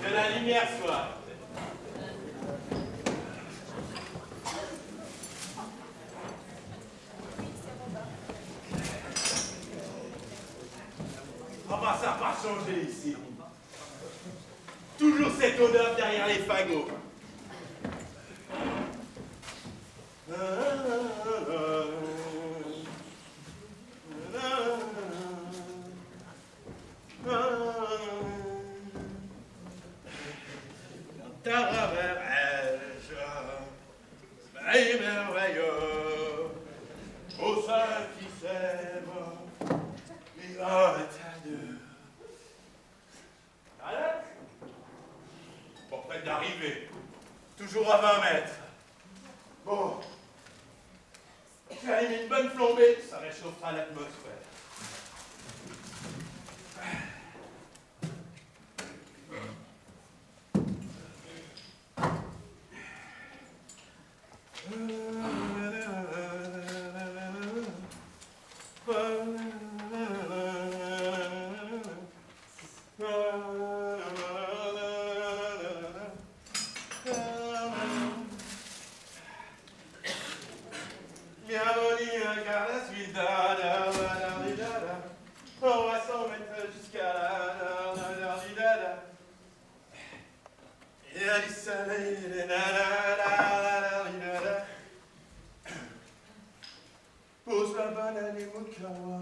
Que la lumière soit. Ah bah ça n'a pas changé ici. Toujours cette odeur derrière les fagots. Et merveilleux, au sein qui s'aime, les à deux. Allez, pas près d'arriver, toujours à 20 mètres. Bon, j'ai allumé une bonne flambée, ça réchauffera l'atmosphère. Bienvenue car la suite on va s'en mettre jusqu'à la et à du soleil pose la banane et mokawa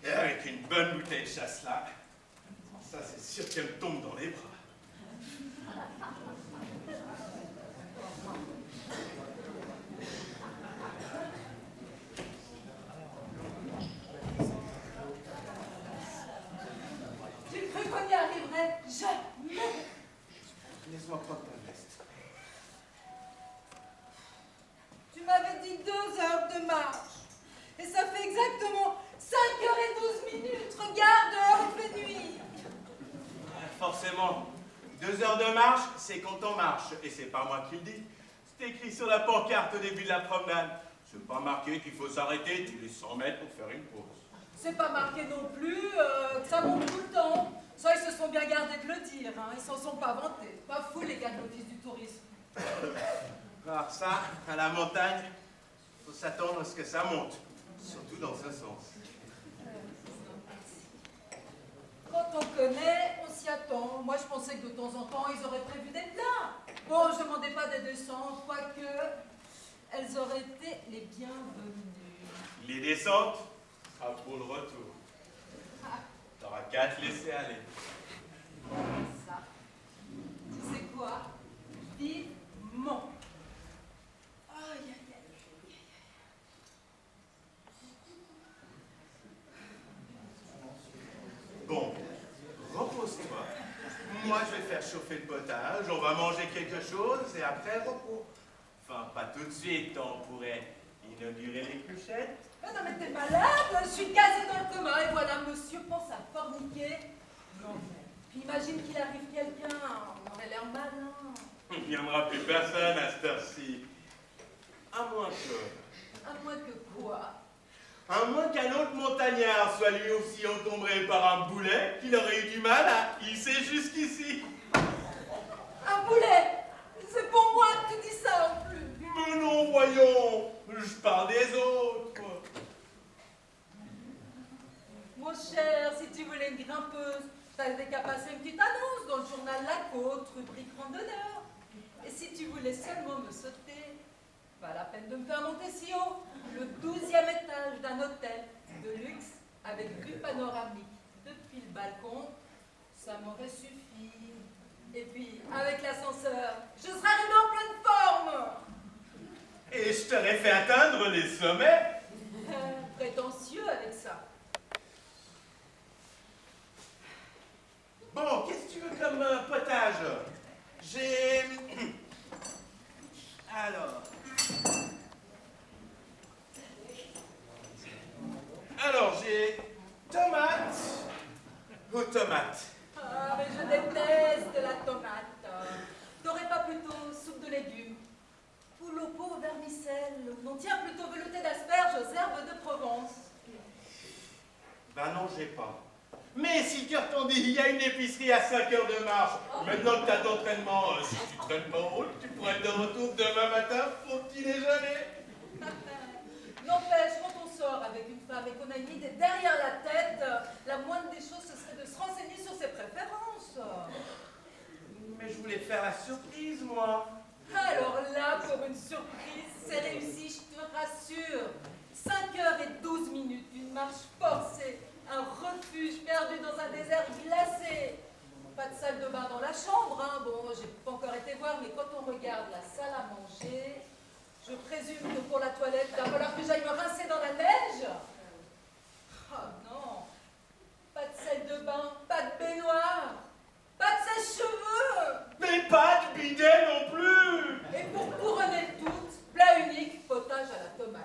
et avec une bonne bouteille de chasse là, ça c'est sûr qu'elle me tombe dans les bras. J'ai cru qu'on y arriverait jamais. Laisse-moi prendre ta veste. Tu m'avais dit 2 heures de marche. Et ça fait exactement 5h12. Regarde, dehors il fait nuit. Forcément, 2 heures de marche, c'est quand on marche. Et c'est pas moi qui le dis. C'est écrit sur la pancarte au début de la promenade. C'est pas marqué qu'il faut s'arrêter tous les 100 mètres pour faire une pause. C'est pas marqué non plus que ça monte tout le temps. Ça, ils se sont bien gardés de le dire. Hein. Ils s'en sont pas vantés. Pas fou les gars de l'office du tourisme. Alors ça, à la montagne, faut s'attendre à ce que ça monte. Surtout dans ce sens. Quand on connaît, on s'y attend. Moi, je pensais que de temps en temps, ils auraient prévu d'être là. Bon, je ne demandais pas des descentes, quoique elles auraient été les bienvenues. Les descentes, ça sera pour le retour. T'auras qu'à te laisser aller. Ça, tu sais quoi? Vivement. Aïe, aïe, aïe. Bon, repose-toi. Moi, je vais faire chauffer le potage, on va manger quelque chose et après, repos. Enfin, pas tout de suite, on pourrait inaugurer les clochettes. Ah non, mais t'es malade, je suis casée dans le commun et voilà, monsieur pense à forniquer. Non, puis imagine qu'il arrive quelqu'un, on aurait l'air malin. Il ne viendra plus personne à cette heure-ci. À moins que... À moins que quoi? À moins qu'un autre montagnard soit lui aussi encombré par un boulet qu'il aurait eu du mal à hisser jusqu'ici. Un boulet? C'est pour moi que tu dis ça en plus. Mais non, voyons, je parle des autres. Mon cher, si tu voulais une grimpeuse, t'avais qu'à passer une petite annonce dans le journal La Côte, rubrique randonneur. Et si tu voulais seulement me sauter, pas la peine de me faire monter si haut. Le 12e étage d'un hôtel de luxe avec vue panoramique depuis le balcon, ça m'aurait suffi. Et puis, avec l'ascenseur, je serais arrivée en pleine forme. Et je t'aurais fait atteindre les sommets. Prétentieux avec ça. Bon, qu'est-ce que tu veux comme potage? J'ai... Alors, j'ai tomate ou tomate. Ah, mais je déteste la tomate. T'aurais pas plutôt vermicelle, ou non, tiens, plutôt velouté d'asperges aux herbes de Provence. Ben non, j'ai pas. Mais si tu dis, il y a une épicerie à 5 heures de marche. Maintenant que tu as d'entraînement, si tu traînes pas en route, tu pourrais être de retour demain matin pour le petit déjeuner. N'empêche, quand on sort avec une femme et qu'on a une idée derrière la tête, la moindre des choses, ce serait de se renseigner sur ses préférences. Mais je voulais te faire la surprise, moi. Alors là, pour une surprise, c'est réussi, je te rassure. 5h12 d'une marche forcée, un refuge perdu dans un désert glacé. Pas de salle de bain dans la chambre, hein. Bon, j'ai pas encore été voir, mais quand on regarde la salle à manger, je présume que pour la toilette, il va falloir que j'aille me rincer dans la neige. Oh non, pas de salle de bain, pas de baignoire, pas de sèche-cheveux. Mais pas de bidet non plus. Et pour couronner le tout, plat unique, potage à la tomate.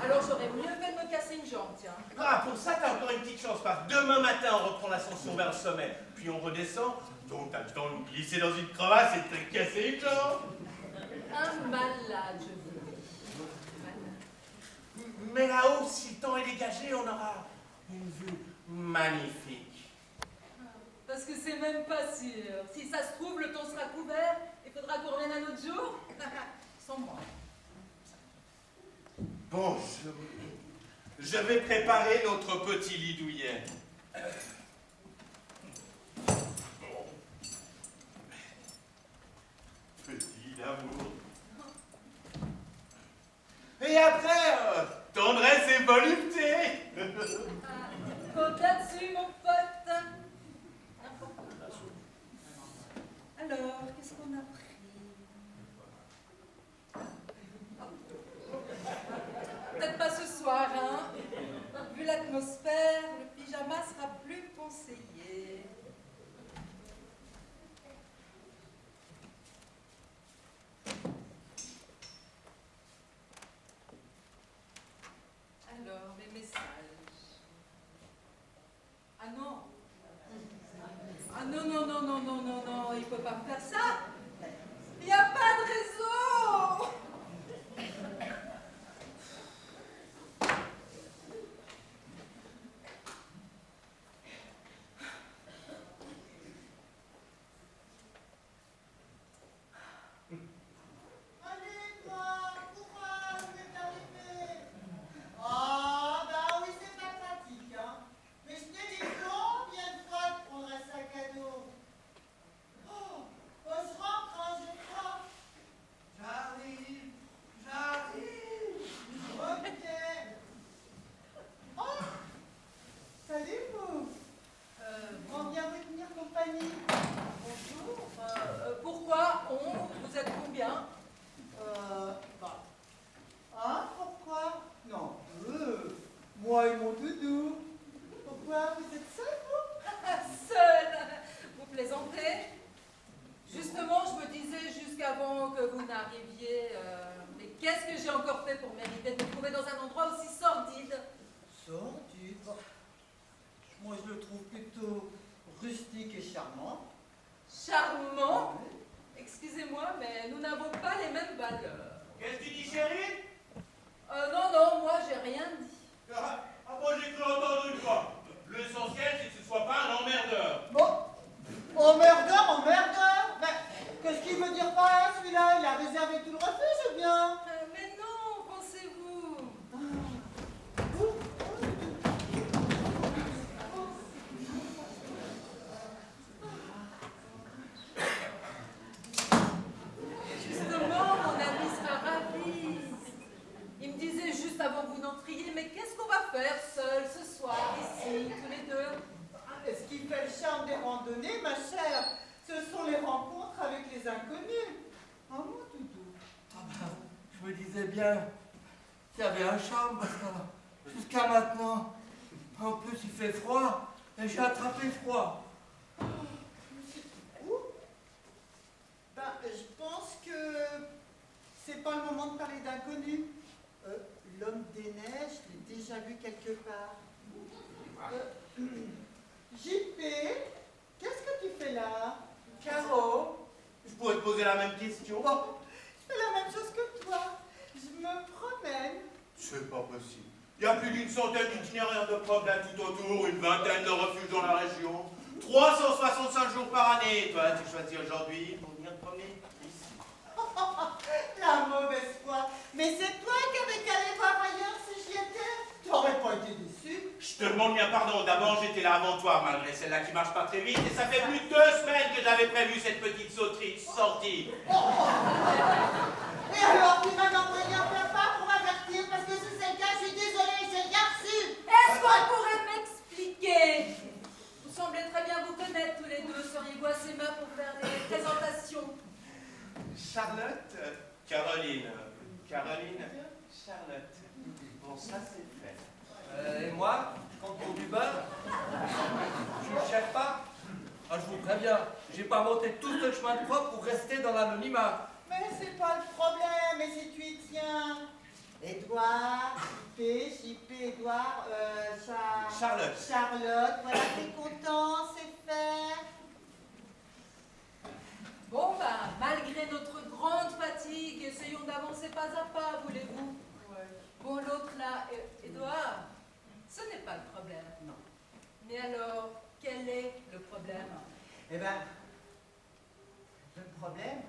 Alors j'aurais mieux fait de me casser une jambe, tiens. Ah, pour ça, t'as encore une petite chance, parce que demain matin, on reprend l'ascension vers le sommet, puis on redescend, donc t'as le temps de glisser dans une crevasse et de te casser une jambe. Un malade, je vous dis. Malade. Mais là-haut, si le temps est dégagé, on aura une vue magnifique. Parce que c'est même pas sûr. Si ça se trouve, le temps sera couvert, il faudra qu'on revienne un autre jour. Sans moi. Bon, je vais préparer notre petit lit douillet. Petit d'amour. Et après, tendresse et volupté. Compte là-dessus, mon pote. Alors, qu'est-ce qu'on a pris? Peut-être pas ce soir, hein. Vu l'atmosphère, le pyjama sera plus conseillé. Alors, mes messages. Ah non. Ah non, non, non, non, non, non, non, il peut pas me faire ça. Il n'y a pas de réseau. Pourquoi vous êtes combien? Pourquoi? Non, moi et mon doudou. Pourquoi? Vous êtes seul, vous? Seul. Vous plaisantez? Justement, je me disais jusqu'avant que vous n'arriviez, mais qu'est-ce que j'ai encore fait pour mériter de me trouver dans un endroit aussi sordide? Sordide? Moi, je le trouve plutôt rustique et charmant. Charmant? Excusez-moi, mais nous n'avons pas les mêmes valeurs. Qu'est-ce que tu dis, chérie? Non, non, moi j'ai rien dit. Ah, moi j'ai cru entendre une fois. L'essentiel, c'est que ce soit pas un emmerdeur. Bon, emmerdeur. Ben, qu'est-ce qu'il veut dire par là, celui-là? Il a réservé tout le refuge, ou bien? Mais non, pensez-vous? Justement, mon ami sera ravi. Il me disait juste avant que vous n'entriez, mais qu'est-ce qu'on va faire seul ce soir, ici, tous les deux? Ce qui fait le charme des randonnées, ma chère, ce sont les rencontres avec les inconnus. Ah, mon doudou. Ah ben, je me disais bien qu'il y avait un charme parce que jusqu'à maintenant, en plus il fait froid et j'ai attrapé froid. Où? Ben, je pense que c'est pas le moment de parler d'inconnus. L'homme des neiges, je l'ai déjà vu quelque part. JP, qu'est-ce que tu fais là? Caro, je pourrais te poser la même question. Bon, je fais la même chose que toi. C'est pas possible. Il y a plus d'une centaine d'itinéraires de problèmes tout autour, une vingtaine de refuges dans la région, 365 jours par année. Toi, tu choisis aujourd'hui pour venir te promener ici. La mauvaise foi. Mais c'est toi qui avais qu'à aller voir ailleurs si j'y étais. T'aurais pas été déçu. Je te demande bien pardon. D'abord, j'étais là avant toi, malgré celle-là qui marche pas très vite, et ça fait plus de 2 semaines que j'avais prévu cette petite sortie. Et alors, tu m'as envoyé en faire part pour m'avertir, parce que si c'est le cas, je suis désolée, j'ai rien reçu. Est-ce qu'on pourrait m'expliquer? Vous semblez très bien vous connaître tous les deux. Seriez-vous assez main pour faire des présentations? Charlotte, Caroline, Charlotte. Bon, ça c'est fait. Et moi, concours du beurre, je ne cherche pas. Ah, je vous préviens, j'ai pas monté tout ce chemin de propre pour rester dans l'anonymat. Mais c'est pas le problème, et si tu y tiens. Édouard, JP, Édouard, Charlotte. Charlotte, voilà, t'es content, c'est fait. Bon, ben, malgré notre grande fatigue, essayons d'avancer pas à pas, voulez-vous? Bon, l'autre là, Édouard, ce n'est pas le problème. Non. Mais alors, quel est le problème? Eh ben, le problème,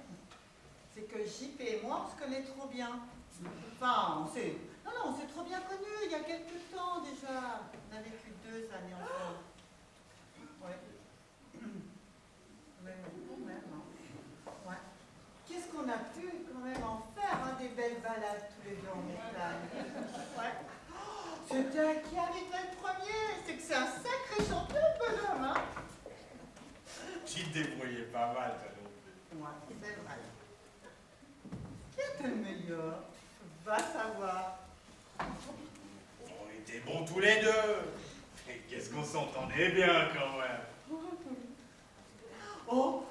c'est que JP et moi, on se connaît trop bien. Enfin, on s'est trop bien connus, il y a quelques temps déjà. On a vécu 2 années ensemble. Ouais. Mais quand même, hein. Ouais. Qu'est-ce qu'on a pu quand même en faire, hein, des belles balades tous les deux en montagne. Ouais. C'était qui arrivait le premier? C'est que c'est un sacré champion, le bonhomme, hein. Tu te débrouillais pas mal, toi non plus. Ouais, c'est vrai. Qui était le meilleur? Va savoir. On était bons tous les deux. Et qu'est-ce qu'on s'entendait bien quand même. Oh,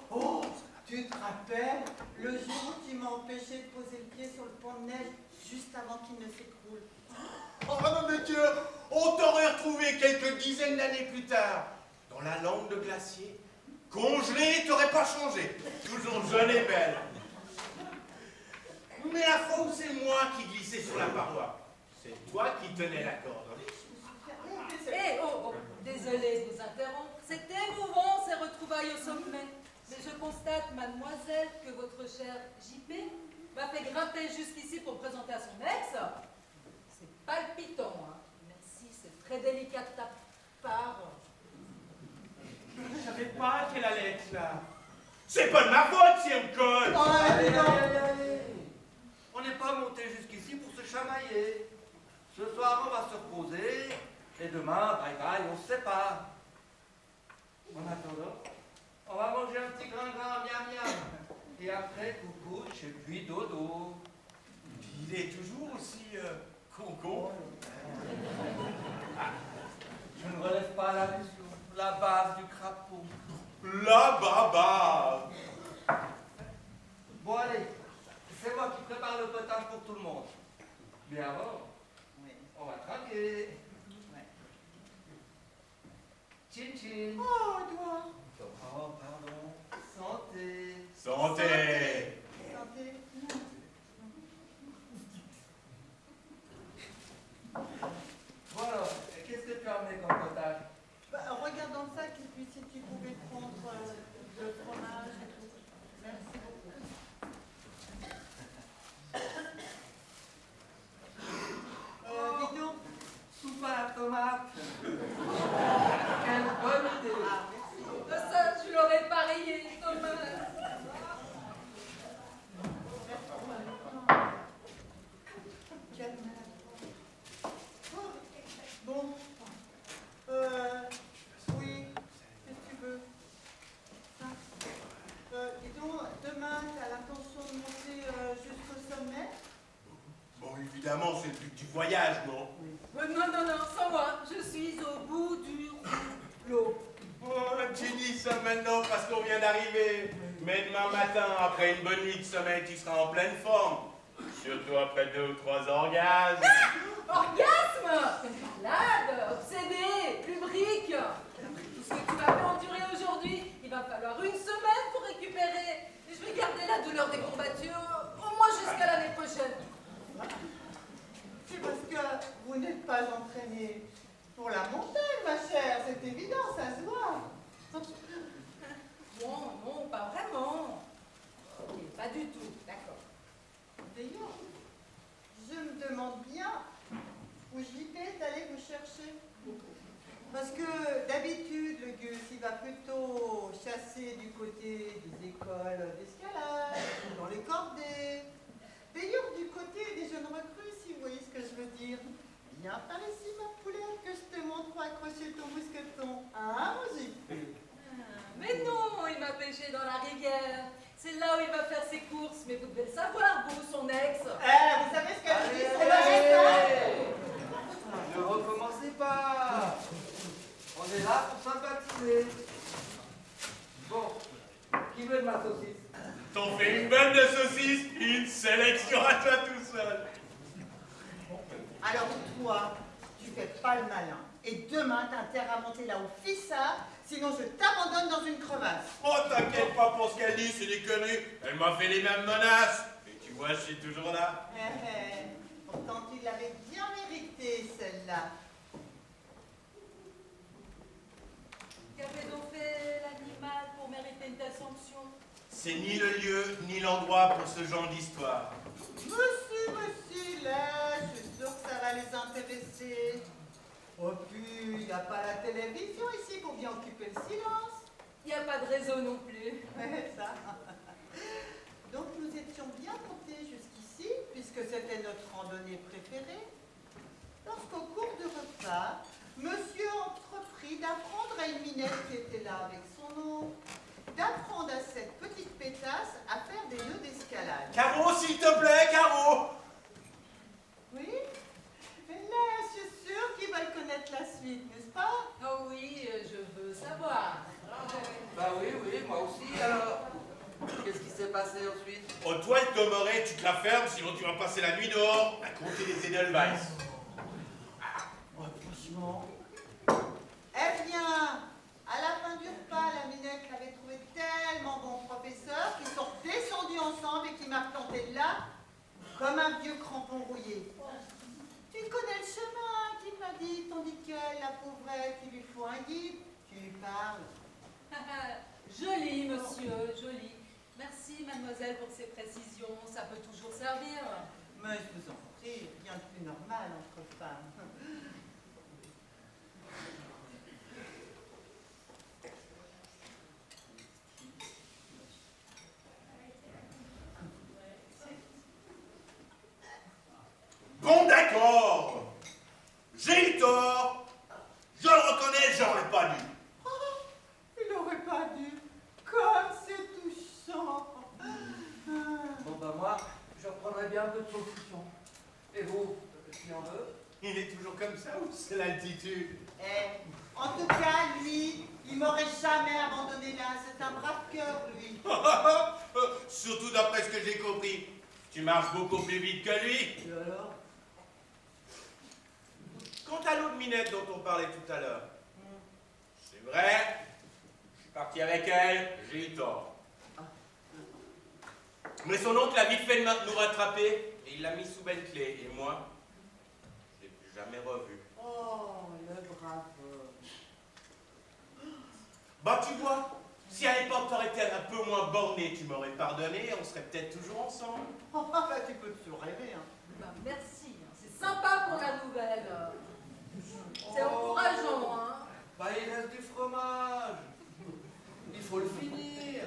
tu te rappelles le jour où tu m'as empêché de poser le pied sur le pont de neige juste avant qu'il ne s'écroule? Oh non mais Dieu, on t'aurait retrouvé quelques dizaines d'années plus tard, dans la lande de glacier. Congelé, t'aurais pas changé. Toujours jeune et belle. Mais la fois où c'est moi qui glissais sur la paroi, c'est toi qui tenais la corde. Eh, désolé de vous interrompre. C'est émouvant ces retrouvailles au sommet. Mais je constate, mademoiselle, que votre cher JP m'a fait grimper jusqu'ici pour me présenter à son ex. C'est palpitant, hein. Merci, c'est très délicat de ta part. Je savais pas qu'elle allait être là. C'est pas de ma faute si elle me colle. Allez. On n'est pas monté jusqu'ici pour se chamailler. Ce soir, on va se reposer. Et demain, bye bye, on se sépare. En attendant, on va manger un petit grain miam miam. Et après, coucouche et puis dodo. Il est toujours aussi con. Je ne relève pas la bave du crapaud. La baba. Bon, allez, c'est moi qui prépare le potage pour tout le monde. Mais avant, Oui. on va trinquer. Ouais. Chin chin. Oh, Edouard. Oh, pardon. Santé. Santé. Santé. Bon alors, qu'est-ce que tu as amené comme potage? Bah, regarde dans le sac et puis si tu pouvais prendre le fromage et tout. Merci beaucoup. Dis donc. Soupe à la tomate. Quelle bonne idée. Ah, merci. Ça, je l'aurais parié, Thomas. Quelle maladroit. Bon. Oui. Qu'est-ce que tu veux? Dis donc, demain, tu as l'intention de monter jusqu'au sommet? Bon, évidemment, c'est le but du voyage, non? Non, sans moi. Je suis au bout du rouleau. Oh, tu dis ça maintenant parce qu'on vient d'arriver. Mais demain matin, après une bonne nuit de sommeil, tu seras en pleine forme. Surtout après 2 ou 3 orgasmes. Orgasme! T'es malade, obsédé, lubrique. Tout ce que tu m'as fait endurer aujourd'hui, il va falloir une semaine pour récupérer. Et je vais garder la douleur des combattus au moins jusqu'à l'année prochaine. C'est parce que pas entraînée pour la montagne, ma chère, c'est évident, ça se voit. Non, non, pas vraiment. Ok, pas du tout, d'accord. D'ailleurs, je me demande bien où JP est allé vous chercher. Parce que d'habitude, le Gus, il va plutôt chasser du côté des écoles d'escalade, dans les cordées. D'ailleurs, du côté des jeunes recrues, si vous voyez ce que je veux dire. Viens par ici, ma poulette, que je te montre où accrocher ton mousqueton. Hein, mon JP? Mais non, il m'a pêché dans la rivière. C'est là où il va faire ses courses. Mais vous devez le savoir, vous, son ex. Vous savez ce qu'elle dit, c'est Allez, ne recommencez pas. On est là pour sympathiser. Bon, qui veut de ma saucisse? T'en fais une bonne de saucisse, une sélection à toi tout seul. Alors toi, tu fais pas le malin. Et demain, t'as intérêt à monter là au fissard, sinon je t'abandonne dans une crevasse. Oh, t'inquiète pas pour ce qu'elle dit, c'est des conneries. Elle m'a fait les mêmes menaces. Et tu vois, je suis toujours là. Pourtant, tu l'avais bien méritée, celle-là. Qu'avait donc fait l'animal pour mériter une telle sanction? C'est ni le lieu, ni l'endroit pour ce genre d'histoire. Monsieur, là, je suis sûre que ça va les intéresser. Oh, puis, il n'y a pas la télévision ici pour bien occuper le silence. Il n'y a pas de réseau non plus. Ça. Donc, nous étions bien montés jusqu'ici, puisque c'était notre randonnée préférée, lorsqu'au cours du repas, monsieur entreprit d'apprendre à une minette qui était là avec son eau, d'apprendre à cette petite pétasse à faire des nœuds d'escalade. Caro, s'il te plaît, Caro. Oui? Mais là, je suis sûre qu'ils veulent connaître la suite, n'est-ce pas? Oh oui, je veux savoir. Bah oui, moi aussi, alors. Qu'est-ce qui s'est passé ensuite? Oh, toi, le demeuré, tu te la fermes, sinon tu vas passer la nuit dehors à compter les Edelweiss. Oh, franchement. Eh bien, à la fin du repas, la minette l'avait trouvé tellement bon professeur qu'ils sont descendus ensemble et qu'il m'a planté là, comme un vieux crampon rouillé. Tu connais le chemin, qu'il m'a dit, tandis qu'elle, la pauvrette, il lui faut un guide. Tu lui parles. Joli, monsieur, joli. Merci, mademoiselle, pour ces précisions. Ça peut toujours servir. Mais je vous en prie, rien de plus normal entre femmes. Bon, d'accord. J'ai eu tort. Je le reconnais, j'aurais pas dû. Oh, il n'aurait pas dû. Comme c'est touchant. Bon, bah moi, je reprendrai bien un peu de solution. Et vous, qui en veut? Il est toujours comme ça ou c'est l'altitude? En tout cas, lui, il m'aurait jamais abandonné là. C'est un brave cœur, lui. Surtout d'après ce que j'ai compris. Tu marches beaucoup plus vite que lui. Et alors? Quant à l'autre minette dont on parlait tout à l'heure, c'est vrai, je suis parti avec elle, j'ai eu tort. Mais son oncle a vite fait de nous rattraper et il l'a mis sous belle clé. Et moi, je l'ai plus jamais revu. Oh, le brave. Bah tu vois, si à l'époque t'aurais été un peu moins borné, tu m'aurais pardonné et on serait peut-être toujours ensemble. Oh, bah, tu peux toujours rêver, hein. Ben, merci, c'est sympa pour la nouvelle. C'est encourageant, hein. Bah il reste du fromage. Il faut le finir.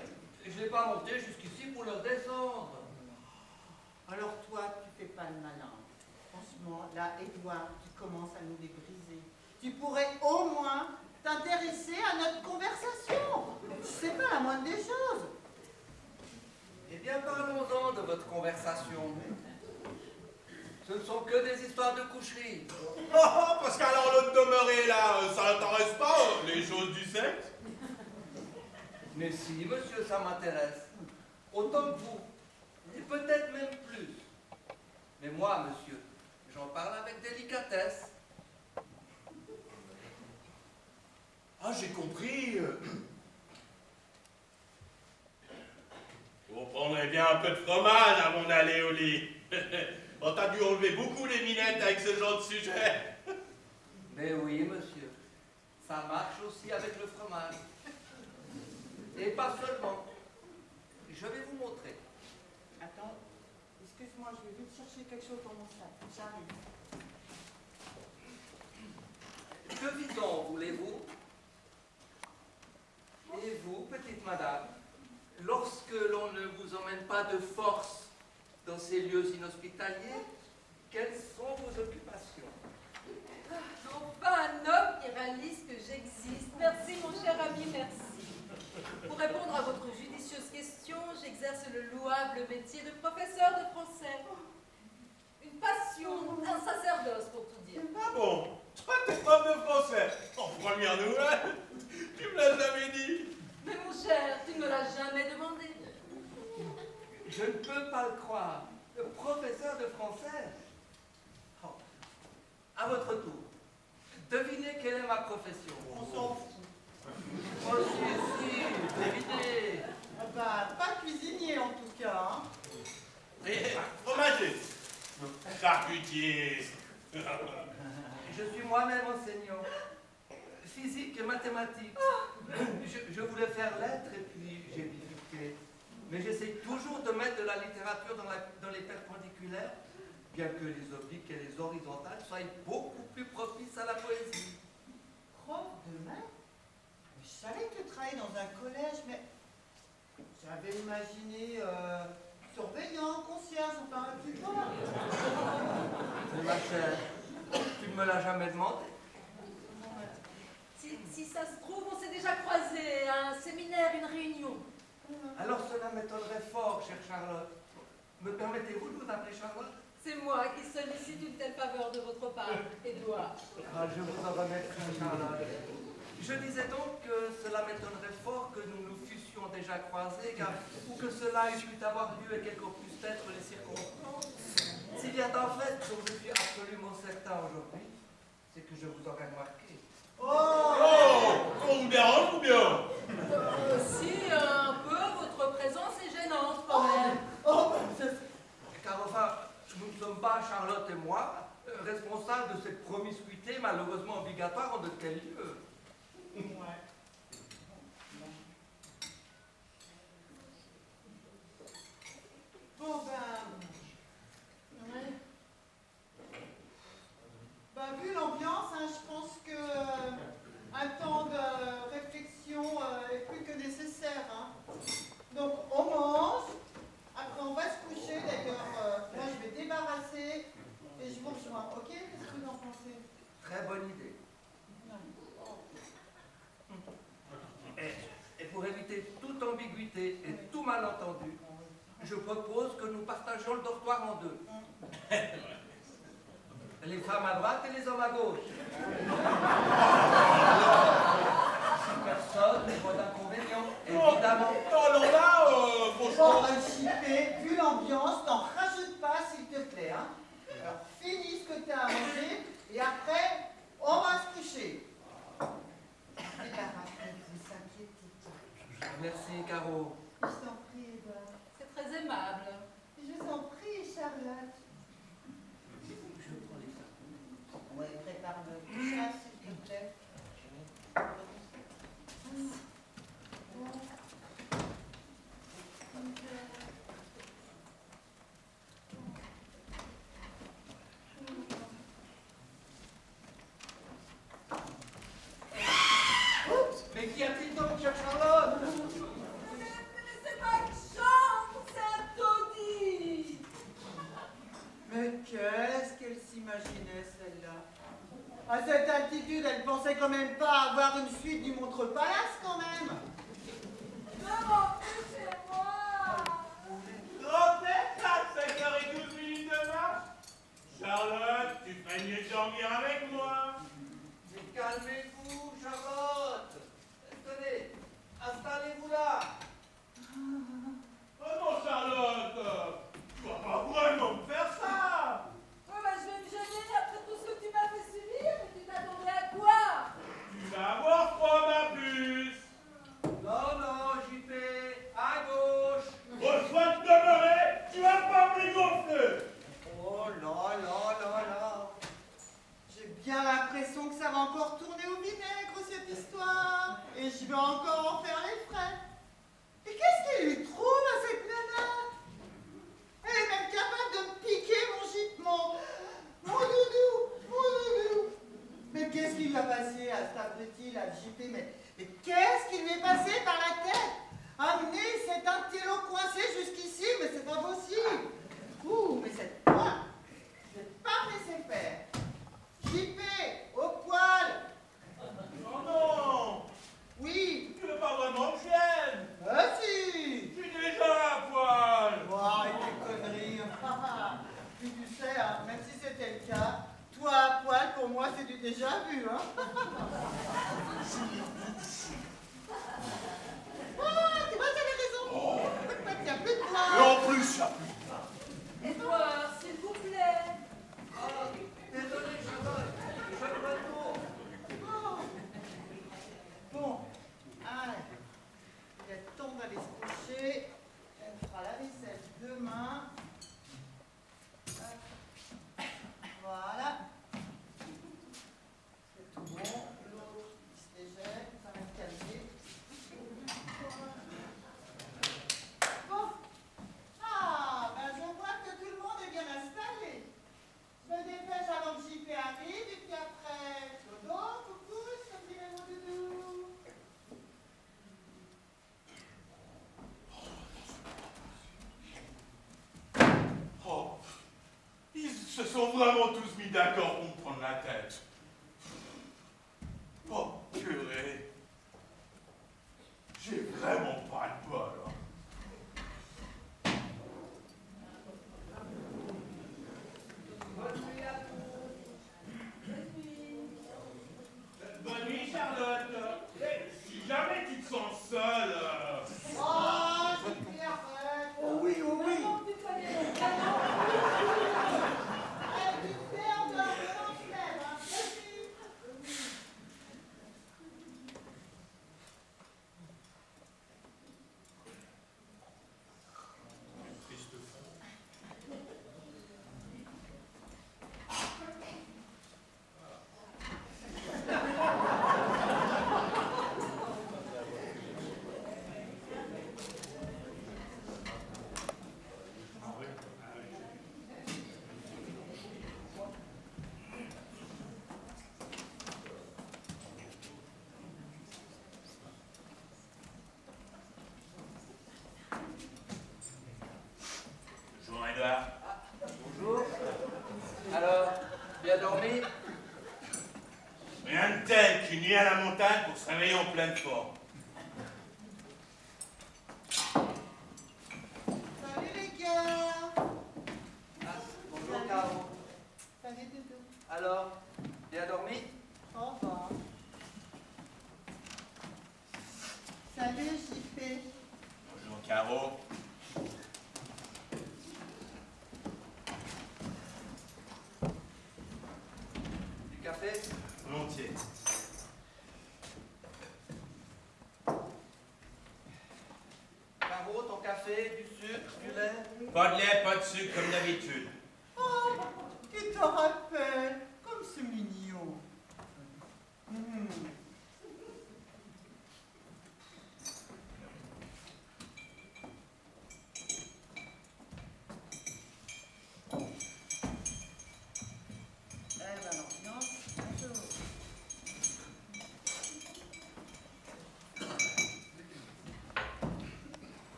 Et je l'ai pas monté jusqu'ici pour le redescendre. Alors toi, tu fais pas le malin. Franchement, là, Édouard, tu commences à nous les briser. Tu pourrais au moins t'intéresser à notre conversation. C'est pas la moindre des choses. Eh bien, parlons-en de votre conversation. Ce ne sont que des histoires de coucherie. Oh, parce qu'alors l'autre demeuré là, ça n'intéresse pas les choses du sexe? Mais si, monsieur, ça m'intéresse. Autant que vous. Et peut-être même plus. Mais moi, monsieur, j'en parle avec délicatesse. Ah, j'ai compris. Vous prendrez bien un peu de fromage avant d'aller au lit. On t'a dû enlever beaucoup les minettes avec ce genre de sujet. Mais oui, monsieur. Ça marche aussi avec le fromage. Et pas seulement. Je vais vous montrer. Attends, excuse-moi, je vais vite chercher quelque chose dans mon sac. J'arrive. Que bidon voulez-vous? Et vous, petite madame, lorsque l'on ne vous emmène pas de force dans ces lieux inhospitaliers, quelles sont vos occupations? Enfin, un homme qui réalise que j'existe. Merci, mon cher ami, merci. Pour répondre à votre judicieuse question, j'exerce le louable métier de professeur de français. Une passion, un sacerdoce, pour tout dire. Ah bon? Toi, t'es prof de français. En première nouvelle, tu me l'as jamais dit. Mais mon cher, tu ne me l'as jamais demandé. Je ne peux pas le croire. Le professeur de français. Oh. À votre tour. Devinez quelle est ma profession. On s'en fout. Oh, si, devinez. Ah bah, pas cuisinier en tout cas. Hein. Et fromager. Charcutier. Je suis moi-même enseignant. Physique et mathématiques. Je voulais faire lettres et puis j'ai bifurqué. Mais j'essaie toujours de mettre de la littérature dans les perpendiculaires, bien que les obliques et les horizontales soient beaucoup plus propices à la poésie. Prof de maths? Je savais que tu travaillais dans un collège, mais j'avais imaginé surveillant, concierge, enfin, tu vois. Mais ma chère, tu ne me l'as jamais demandé. Si ça se trouve, on s'est déjà croisés à un séminaire, une réunion. Alors cela m'étonnerait fort, chère Charlotte. Me permettez-vous de vous appeler Charlotte? C'est moi qui sollicite une telle faveur de votre part, Édouard. Ah, je vous en remercie, Charlotte. Je disais donc que cela m'étonnerait fort que nous nous fussions déjà croisés, car ou que cela eût pu avoir lieu et quelles qu'en puissent être les circonstances. S'il y a en fait dont je suis absolument certain aujourd'hui, c'est que je vous aurais remarqué. Oh, on vous dérange ou bien? Si, un peu, votre présence est gênante quand même. Oh, bah, Car enfin, nous ne sommes pas, Charlotte et moi, responsables de cette promiscuité malheureusement obligatoire en de tels lieux. ouais. Bon, ben. Ouais. Bah, vu l'ambiance, hein, je pense que un temps de réflexion est plus que nécessaire. Hein. Donc, on mange, après on va se coucher. D'ailleurs, moi je vais débarrasser et je vous rejoins. Ok? Qu'est-ce que vous en pensez? Très bonne idée. Et pour éviter toute ambiguïté et tout malentendu, je propose que nous partagions le dortoir en deux. Les femmes à droite et les hommes à gauche. Si personne ne voit d'inconvénient, évidemment. Alors là, Bon, franchement. JP, vu l'ambiance, t'en rajoute pas s'il te plaît. Hein. Alors, finis ce que t'as à manger et après, on va se coucher. Débarrassez-vous, s'inquiétez pas. Merci, Caro. Je t'en prie, Edouard. C'est très aimable. Je t'en prie, Charlotte. Je prends les sacs. Ouais, prépare le chat, s'il te plaît. Mais qu'y a-t-il donc, chère Charlotte? C'est ma chambre, c'est un taudis. Mais qu'est-ce qu'elle s'imaginait, celle-là? À cette altitude, elle pensait quand même pas avoir une suite du Montre Palace, quand même. Maman, c'est moi. Grand-père, 5h12 de marche. Charlotte, tu ferais mieux de dormir avec moi. Mais calmez-vous, Charlotte. Tenez, installez-vous là. Oh non, Charlotte, tu vas pas vraiment me faire ça. Ouais, bah, je vais me gêner après tout ce que tu m'as fait subir, mais tu t'attendais à quoi? Tu vas avoir froid, ma puce. Puis tu sais, hein, même si c'était le cas, toi à poil, pour moi, c'est du déjà vu, hein. Ah, tu vois, t'avais raison. Oh. Il n'y a plus de Et toi. en plus, il y a plus. Edouard, s'il vous plaît. Ah, désolé, Charlotte, je me retrouve. Oh. Bon, allez. Il est temps d'aller se coucher. Elle fera la vaisselle demain. Hop. Voilà. C'est tout bon. L'autre, il se dégèle. Ça va se calmer. Bon. Ah, ben je vois que tout le monde est bien installé. Je me dépêche avant que JP arrive, et puis après, dodo, coucou, ça me dit mon doudou. Oh, ils se sont vraiment tous mis d'accord pour me prendre la tête. Oh, purée. J'ai vraiment pas le bol. Hein. Bonne nuit, Charlotte. Si jamais tu te sens seule... Oh, JP, arrête. Oh oui, oh oui. Maman, tu connais mon prénom. Allez, JP, on dort, on se lève, hein. Vas-y. Triste fond. Bonjour, Edouard. Bonjour. Alors, bien dormi? Rien de tel qu'une nuit à la montagne pour se réveiller en pleine forme. Salut les gars. Ah, bonjour, Caro. Salut doudou. Alors, bien dormi? Au revoir. Salut JP. Bonjour, Caro. Du café? Volontiers. Caro, ton café, du sucre, du lait? Pas de lait, pas de sucre comme d'habitude. Oh, il te rappelle. Comme c'est mignon. Eh ben, l'ambiance, bonjour.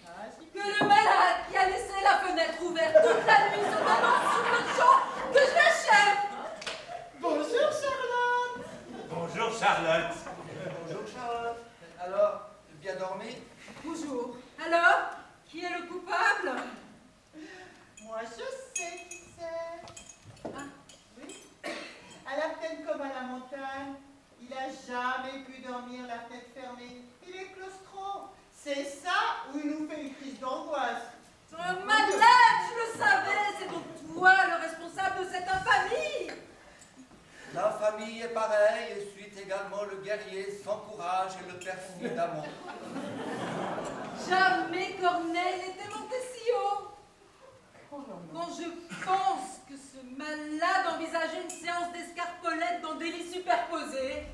Ah, JP. Que le malade qui a laissé la fenêtre ouverte toute la nuit se balance sur le champ que je l'achève. Bonjour Charlotte. Bonjour, Charlotte. Bonjour, Charlotte. Alors, bien dormi? Bonjour. Alors, qui est le coupable? Moi je sais qui c'est. Ah. Oui. À la plaine comme à la montagne, il a jamais pu dormir la tête fermée. Il est claustro. C'est ça où il nous fait une crise d'angoisse. Malade, je le savais, c'est donc toi le responsable de cette infamie. L'infamie est pareille et suit également le guerrier sans courage et le perfide amant. Jamais Corneille n'était monté si haut. Quand je pense que ce malade envisageait une séance d'escarpolette dans des lits superposés.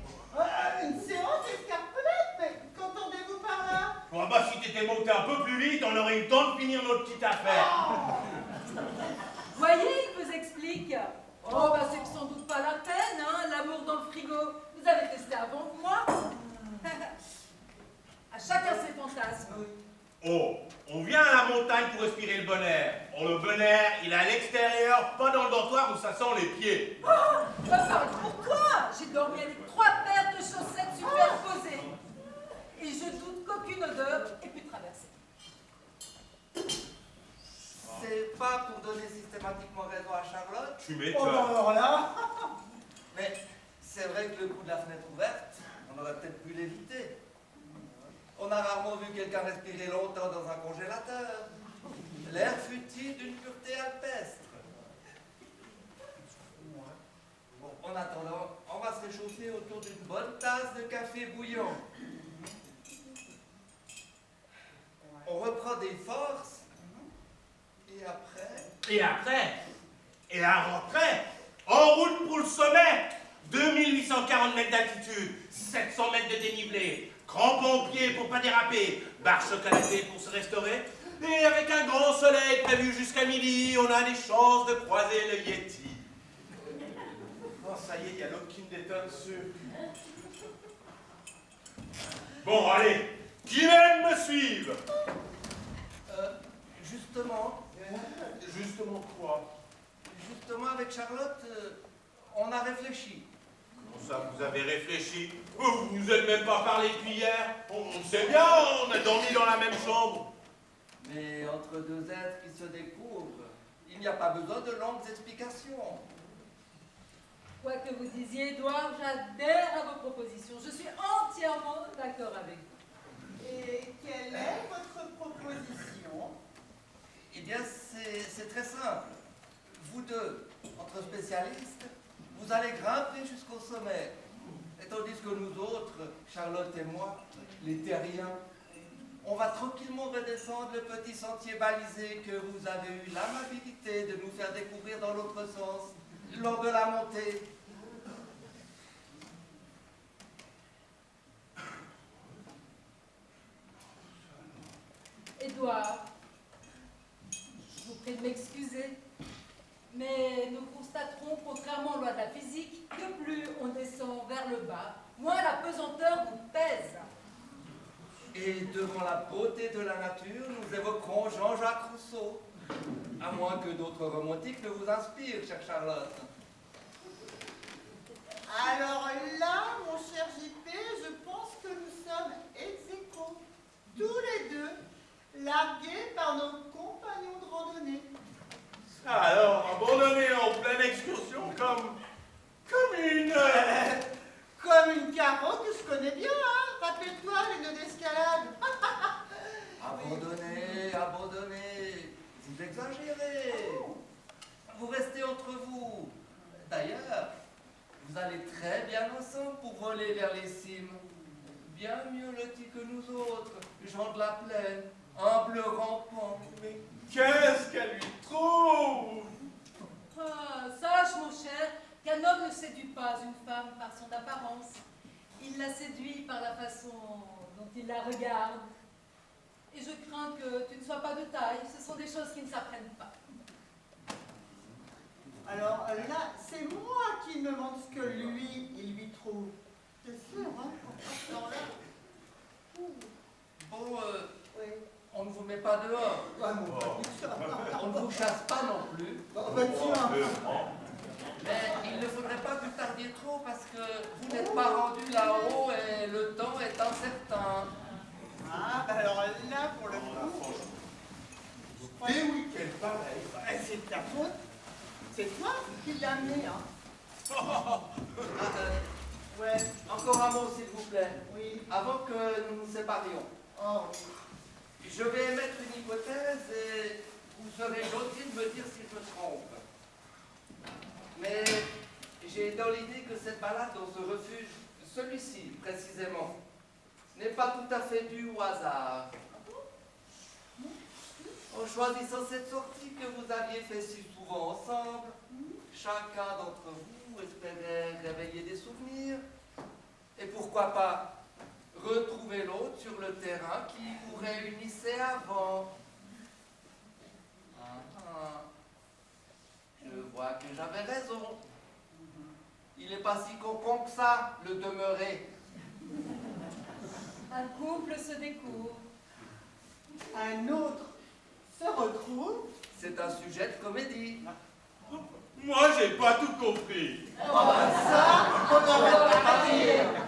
Une séance d'escarpolette, mais qu'entendez-vous par là? Oh, bah, si t'étais monté un peu plus vite, on aurait eu le temps de finir notre petite affaire. Voyez, il vous explique. Oh, bah c'est sans doute pas la peine, hein, l'amour dans le frigo. Vous avez testé avant que moi. À chacun ses fantasmes. Oh, on vient à la montagne pour respirer le bon air. Oh, le bon air, il est à l'extérieur, pas dans le dortoir où ça sent les pieds. Oh, bah parle pour toi. J'ai dormi avec 3 paires de chaussettes superposées. Et je doute qu'aucune odeur ait pu traverser. pas pour donner systématiquement raison à Charlotte. Tu Oh, m'étonnes. bah alors là. Mais c'est vrai que le coup de la fenêtre ouverte, on aurait peut-être pu l'éviter. On a rarement vu quelqu'un respirer longtemps dans un congélateur. L'air fut-il d'une pureté alpestre. Bon, en attendant, on va se réchauffer autour d'une bonne tasse de café bouillant. On reprend des forces. Et après... Et la rentrée, en route pour le sommet, 2840 mètres d'altitude, 700 mètres de dénivelé, crampons aux pieds pour pas déraper, barre chocolatée pour se restaurer, et avec un grand soleil prévu jusqu'à midi, on a des chances de croiser le Yeti. Oh, ça y est, il y a l'autre qui me détonne dessus. Bon, allez, qui viennent me suivre? Justement, Justement quoi? justement avec Charlotte, on a réfléchi. Comment ça, vous avez réfléchi? Vous nous êtes même pas parlé depuis hier. On sait bien, on a dormi dans la même chambre. Mais entre deux êtres qui se découvrent, il n'y a pas besoin de longues explications. Quoi que vous disiez, Édouard, j'adhère à vos propositions. Je suis entièrement d'accord avec vous. Et quelle est votre proposition? Eh bien, c'est très simple. Vous deux, entre spécialistes, vous allez grimper jusqu'au sommet. Et tandis que nous autres, Charlotte et moi, les terriens, on va tranquillement redescendre le petit sentier balisé que vous avez eu l'amabilité de nous faire découvrir dans l'autre sens, lors de la montée. Édouard, je vous prie de m'excuser, mais nous constaterons, contrairement aux lois de la physique, que plus on descend vers le bas, moins la pesanteur vous pèse. Et devant la beauté de la nature, nous évoquerons Jean-Jacques Rousseau. À moins que d'autres romantiques ne vous inspirent, chère Charlotte. Alors là, mon cher JP, je pense que nous sommes ex aequo, tous les deux, largués par nos compagnons de randonnée. Alors, abandonné en pleine excursion comme une... Comme une carotte que je connais bien, hein. Rappelle-toi les nœuds d'escalade. Abandonnez, abandonnez. Vous exagérez. Vous restez entre vous. D'ailleurs, vous allez très bien ensemble pour voler vers les cimes. Bien mieux lotis que nous autres, gens de la plaine, humbles rampants. Mais qu'est-ce qu'elle lui trouve? Ah, sache, mon cher, qu'un homme ne séduit pas une femme par son apparence. Il la séduit par la façon dont il la regarde. Et je crains que tu ne sois pas de taille. Ce sont des choses qui ne s'apprennent pas. Alors là, c'est moi qui me demande ce que lui, il lui trouve. C'est sûr, hein? Alors là, Bon, oui. on ne vous met pas dehors. Ah, non, pas du ça. On ne vous chasse pas non plus. Oh, bah tiens. Mais il ne faudrait pas que vous tardiez trop parce que vous n'êtes pas rendu là-haut et le temps est incertain. Ah, bah alors là, pour le coup, Des week-ends pareils. c'est de ta faute. C'est toi qui l'as amené, hein? Ouais, Encore un mot, s'il vous plaît, oui. avant que nous nous séparions. Oh, Je vais émettre une hypothèse et vous serez gentil de me dire si je me trompe. Mais j'ai dans l'idée que cette balade dans ce refuge, celui-ci précisément, n'est pas tout à fait due au hasard. En choisissant cette sortie que vous aviez fait si souvent ensemble, chacun d'entre vous espérait réveiller des souvenirs et pourquoi pas retrouver l'autre sur le terrain qui vous réunissait avant. Je vois que j'avais raison. Il n'est pas si con que ça, le demeurer. Un couple se découvre. un autre se retrouve. C'est un sujet de comédie. Moi, j'ai pas tout compris. Oh, bah ça, on n'aurait pas dit.